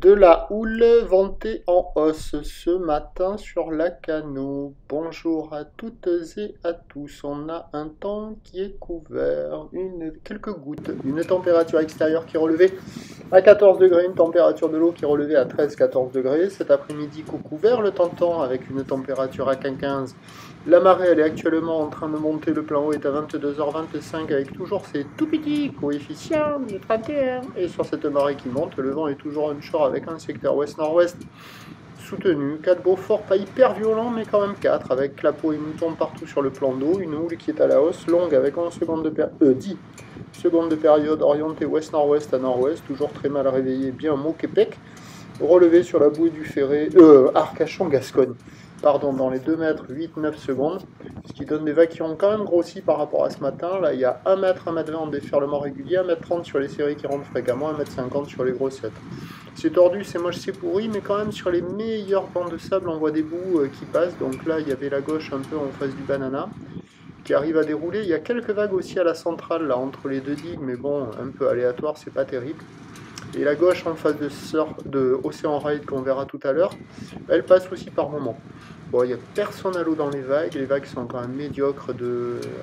De la houle ventée en hausse ce matin sur la Canot. Bonjour à toutes et à tous. On a un temps qui est couvert, quelques gouttes, une température extérieure qui est relevée à 14 degrés, une température de l'eau qui est relevée à 13-14 degrés. Cet après-midi, qu'au couvert, le temps avec une température à 15. La marée, elle est actuellement en train de monter, le plan haut est à 22h25 avec toujours ses tout petits coefficients de 31. Et sur cette marée qui monte, le vent est toujours onshore avec un secteur ouest-nord-ouest soutenu. 4 Beaufort, pas hyper violent, mais quand même 4, avec clapot et mouton partout sur le plan d'eau. Une houle qui est à la hausse, longue avec 10 secondes de période orientée ouest-nord-ouest à nord-ouest, toujours très mal réveillé, bien mot Québec. Relevé sur la bouée du Ferré, Arcachon-Gascogne. Pardon, dans les 2 mètres 8-9 secondes, ce qui donne des vagues qui ont quand même grossi par rapport à ce matin. Là, il y a 1 mètre, 1 mètre 20 en déferlement régulier, 1 mètre 30 sur les séries qui rentrent fréquemment, 1 mètre 50 sur les grossettes. C'est tordu, c'est moche, c'est pourri, mais quand même sur les meilleurs bancs de sable, on voit des bouts qui passent. Donc là, il y avait la gauche un peu en face du banana qui arrive à dérouler. Il y a quelques vagues aussi à la centrale, là, entre les deux digues, mais bon, un peu aléatoire, c'est pas terrible. Et la gauche en face de Océan Ride qu'on verra tout à l'heure, elle passe aussi par moments. Bon, il n'y a personne à l'eau dans les vagues sont quand même médiocres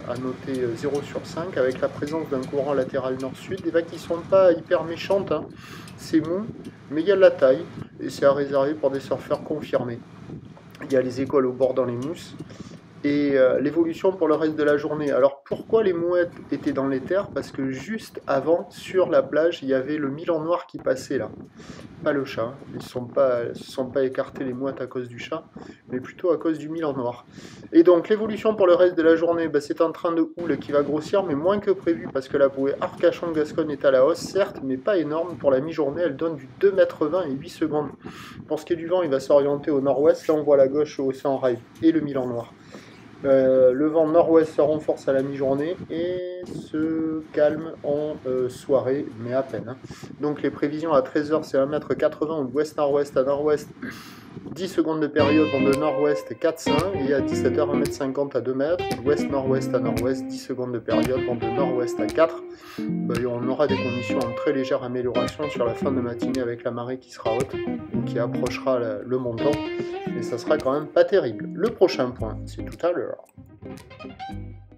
à noter 0 sur 5, avec la présence d'un courant latéral nord-sud, des vagues qui ne sont pas hyper méchantes, hein. C'est mou, mais il y a de la taille, et c'est à réserver pour des surfeurs confirmés. Il y a les écoles au bord dans les mousses, et l'évolution pour le reste de la journée. Alors pourquoi les mouettes étaient dans les terres? Parce que juste avant, sur la plage, il y avait le milan noir qui passait là. Pas le chat, ils ne se sont pas écartés les mouettes à cause du chat, mais plutôt à cause du milan noir. Et donc l'évolution pour le reste de la journée, c'est un train de houle qui va grossir, mais moins que prévu, parce que la bouée Arcachon-Gascogne est à la hausse, certes, mais pas énorme. Pour la mi-journée, elle donne du 2,20 m et 8 secondes. Pour ce qui est du vent, il va s'orienter au nord-ouest, là on voit la gauche au Océan Ride et le milan noir. Le vent nord-ouest se renforce à la mi-journée et se calme en soirée, mais à peine, hein. Donc les prévisions à 13h, c'est 1,80 m ou ouest-nord-ouest à nord-ouest. 10 secondes de période vont de nord-ouest 4-5 et à 17h 1,50 m à 2 mètres. Ouest-nord-ouest à nord-ouest, 10 secondes de période vont de nord-ouest à 4. On aura des conditions en très légère amélioration sur la fin de matinée avec la marée qui sera haute ou qui approchera le montant. Mais ça sera quand même pas terrible. Le prochain point, c'est tout à l'heure.